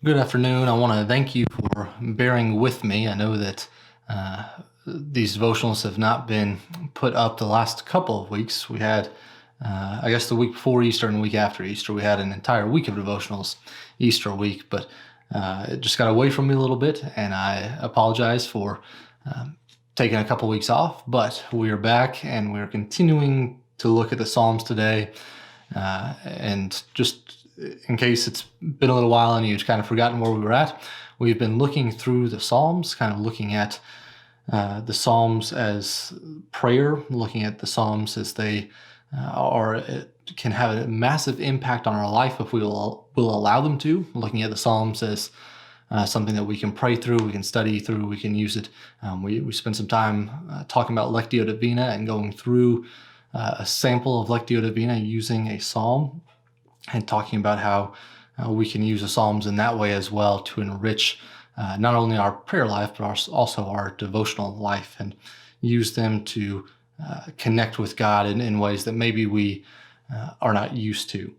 Good afternoon. I want to thank you for bearing with me. I know that these devotionals have not been put up the last couple of weeks. We had, I guess, the week before Easter and the week after Easter, we had an entire week of devotionals Easter week, but it just got away from me a little bit, and I apologize for taking a couple weeks off, but we are back and we're continuing to look at the Psalms today. And just in case it's been a little while and you've kind of forgotten where we were at, we've been looking through the Psalms, kind of looking at the Psalms as prayer, looking at the Psalms as they can have a massive impact on our life if we will allow them to, looking at the Psalms as something that we can pray through, we can study through, we can use it. We spent some time talking about Lectio Divina and going through a sample of Lectio Divina using a psalm and talking about how we can use the Psalms in that way as well to enrich not only our prayer life, but also our devotional life, and use them to connect with God in ways that maybe we are not used to.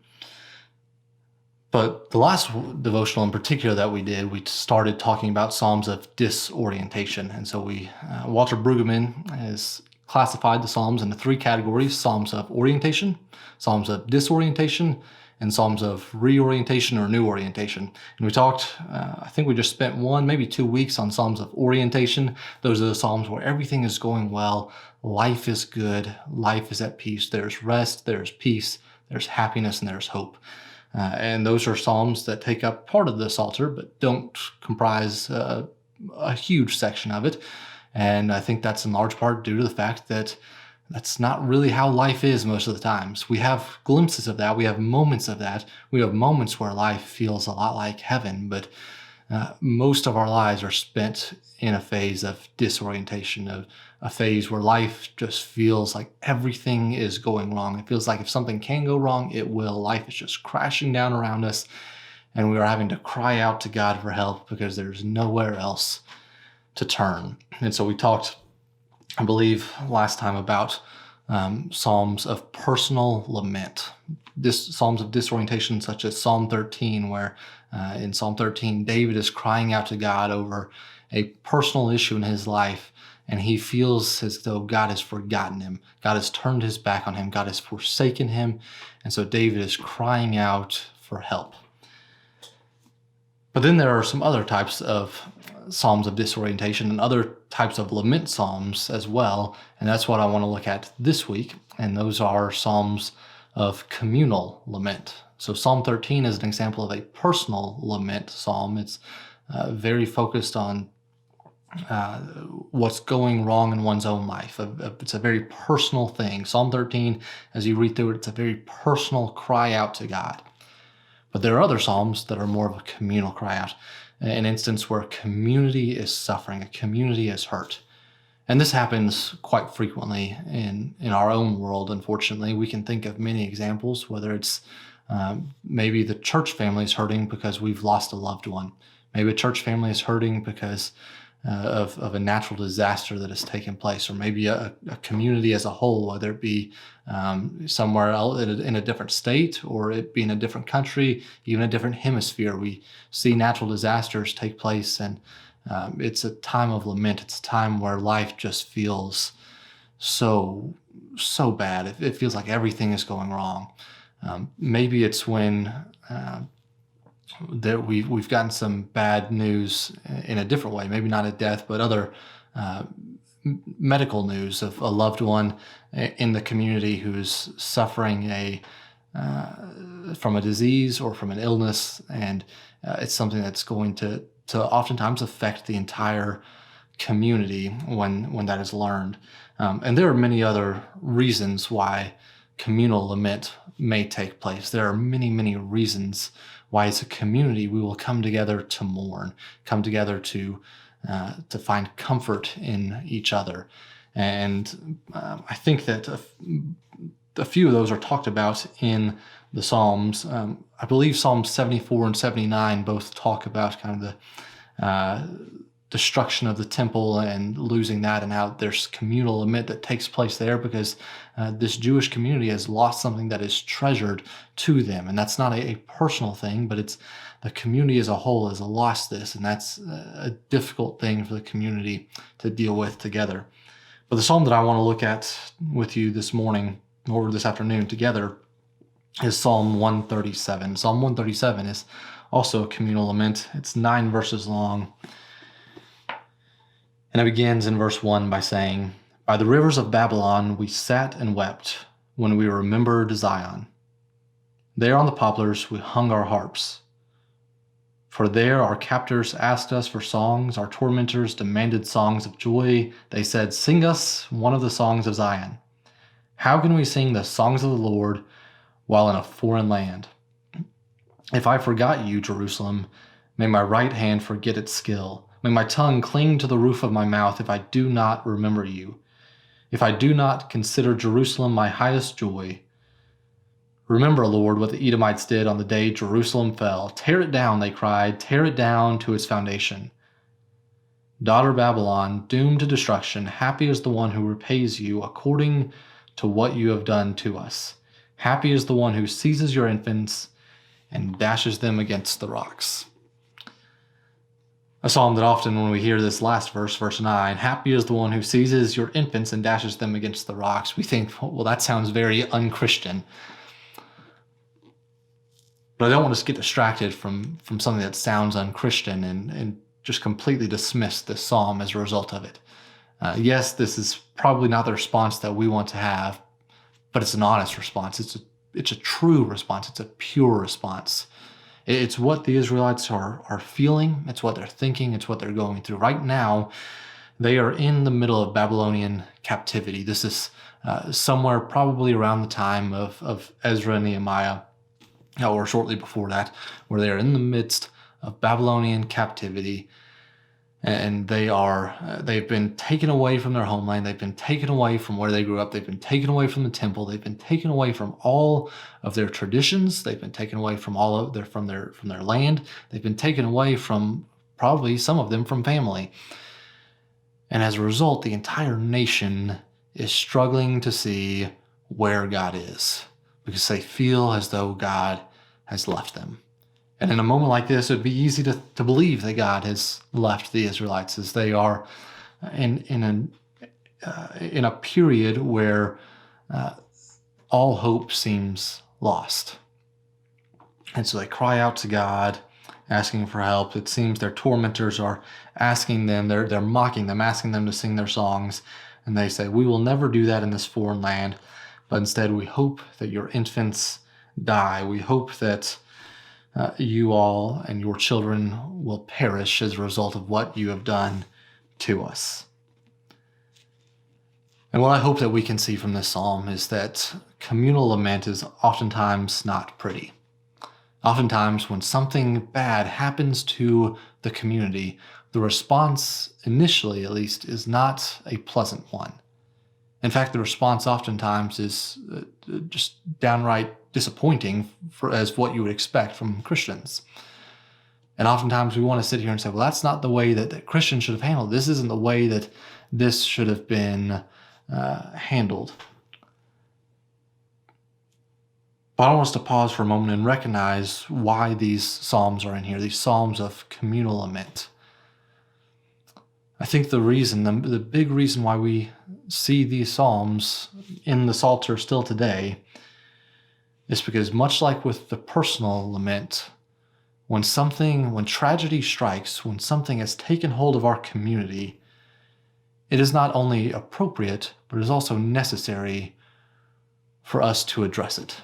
But the last devotional in particular that we did, we started talking about Psalms of disorientation. And so Walter Brueggemann has classified the Psalms into three categories: Psalms of orientation, Psalms of disorientation, and Psalms of reorientation or new orientation. And we talked, I think we just spent maybe 2 weeks on Psalms of orientation. Those are the Psalms where everything is going well, life is good, life is at peace, there's rest, there's peace, there's happiness, and there's hope. And those are Psalms that take up part of the Psalter, but don't comprise a huge section of it. And I think that's in large part due to the fact that that's not really how life is most of the times. We have glimpses of that. We have moments of that. We have moments where life feels a lot like heaven, but most of our lives are spent in a phase of disorientation, of a phase where life just feels like everything is going wrong. It feels like if something can go wrong, it will. Life is just crashing down around us, and we are having to cry out to God for help because there's nowhere else to turn. And so we talked, I believe, last time about Psalms of personal lament. Psalms of disorientation, such as Psalm 13, where in Psalm 13, David is crying out to God over a personal issue in his life, and he feels as though God has forgotten him. God has turned his back on him. God has forsaken him. And so David is crying out for help. But then there are some other types of Psalms of disorientation and other types of lament psalms as well, and that's what I want to look at this week, and those are Psalms of communal lament. So Psalm 13 is an example of a personal lament psalm. It's very focused on what's going wrong in one's own life. It's a very personal thing. Psalm 13, as you read through it, it's a very personal cry out to God. But there are other psalms that are more of a communal cry out, an instance where a community is suffering, a community is hurt. And this happens quite frequently in our own world, unfortunately. We can think of many examples, whether it's maybe the church family is hurting because we've lost a loved one. Maybe a church family is hurting because of a natural disaster that has taken place, or maybe a community as a whole, whether it be somewhere else in a different state, or it be in a different country, even a different hemisphere. We see natural disasters take place, and it's a time of lament. It's a time where life just feels so bad. It feels like everything is going wrong. Maybe it's when that we've gotten some bad news in a different way, maybe not a death, but other medical news of a loved one in the community who's suffering from a disease or from an illness, and it's something that's going to oftentimes affect the entire community when that is learned. And there are many other reasons why communal lament may take place. There are many, many reasons why as a community we will come together to mourn, come together to find comfort in each other. And I think that a few of those are talked about in the Psalms. I believe Psalms 74 and 79 both talk about kind of destruction of the temple and losing that, and how there's communal lament that takes place there because this Jewish community has lost something that is treasured to them. And that's not a personal thing, but it's the community as a whole has lost this, and that's a difficult thing for the community to deal with together. But the psalm that I want to look at with you this morning or this afternoon together is Psalm 137. Psalm 137 is also a communal lament. It's 9 verses long. And it begins in verse 1 by saying, "By the rivers of Babylon we sat and wept when we remembered Zion. There on the poplars we hung our harps. For there our captors asked us for songs, our tormentors demanded songs of joy. They said, 'Sing us one of the songs of Zion.' How can we sing the songs of the Lord while in a foreign land? If I forgot you, Jerusalem, may my right hand forget its skill. May my tongue cling to the roof of my mouth if I do not remember you. If I do not consider Jerusalem my highest joy. Remember, Lord, what the Edomites did on the day Jerusalem fell. Tear it down, they cried, tear it down to its foundation. Daughter Babylon, doomed to destruction, happy is the one who repays you according to what you have done to us. Happy is the one who seizes your infants and dashes them against the rocks." A psalm that often when we hear this last verse, verse 9, happy is the one who seizes your infants and dashes them against the rocks, we think, well, that sounds very unchristian. But I don't want us to get distracted from something that sounds unchristian and just completely dismiss this psalm as a result of it. Yes, this is probably not the response that we want to have, but it's an honest response. It's a true response. It's a pure response. It's what the Israelites are feeling. It's what they're thinking. It's what they're going through. Right now, they are in the middle of Babylonian captivity. This is somewhere probably around the time of Ezra and Nehemiah, or shortly before that, where they are in the midst of Babylonian captivity. And they've been taken away from their homeland. They've been taken away from where they grew up. They've been taken away from the temple. They've been taken away from all of their traditions. They've been taken away from from their land. They've been taken away from probably some of them from family. And as a result, the entire nation is struggling to see where God is because they feel as though God has left them. And in a moment like this, it would be easy to believe that God has left the Israelites as they are in a period where all hope seems lost. And so they cry out to God, asking for help. It seems their tormentors are asking them, they're mocking them, asking them to sing their songs. And they say, "We will never do that in this foreign land, but instead we hope that your infants die. We hope that you all and your children will perish as a result of what you have done to us." And what I hope that we can see from this psalm is that communal lament is oftentimes not pretty. Oftentimes when something bad happens to the community, the response, initially at least, is not a pleasant one. In fact, the response oftentimes is just downright disappointing as what you would expect from Christians. And oftentimes we want to sit here and say, well, that's not the way that Christians should have handled. This isn't the way that this should have been handled. But I want us to pause for a moment and recognize why these psalms are in here, these psalms of communal lament. I think the big reason why we see these psalms in the Psalter still today is because, much like with the personal lament, when tragedy strikes, when something has taken hold of our community, it is not only appropriate, but it is also necessary for us to address it.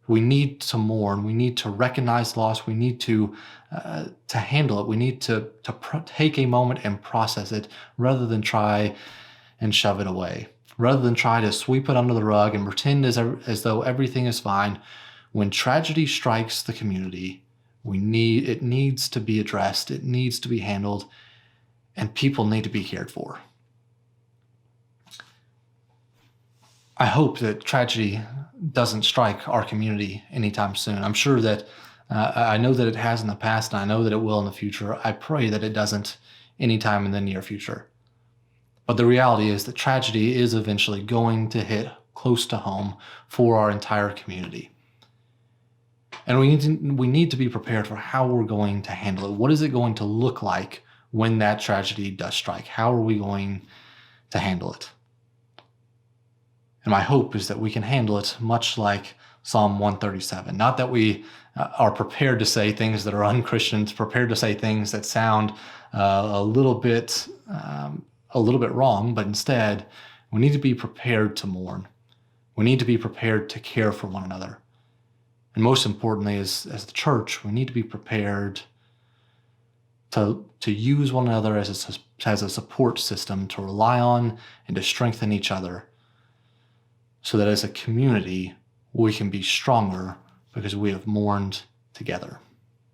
We need to mourn. We need to recognize loss. We need to handle it. We need to take a moment and process it rather than try and shove it away. Rather than try to sweep it under the rug and pretend as though everything is fine. When tragedy strikes the community, it needs to be addressed. It needs to be handled, and people need to be cared for. I hope that tragedy doesn't strike our community anytime soon. I'm sure that I know that it has in the past, and I know that it will in the future. I pray that it doesn't anytime in the near future. But the reality is that tragedy is eventually going to hit close to home for our entire community. And we need to be prepared for how we're going to handle it. What is it going to look like when that tragedy does strike? How are we going to handle it? And my hope is that we can handle it much like Psalm 137. Not that we are prepared to say things that are unchristian, prepared to say things that sound a little bit wrong, but instead we need to be prepared to mourn. We need to be prepared to care for one another. And most importantly, as the church, we need to be prepared to use one another as a support system to rely on and to strengthen each other, so that as a community, we can be stronger because we have mourned together.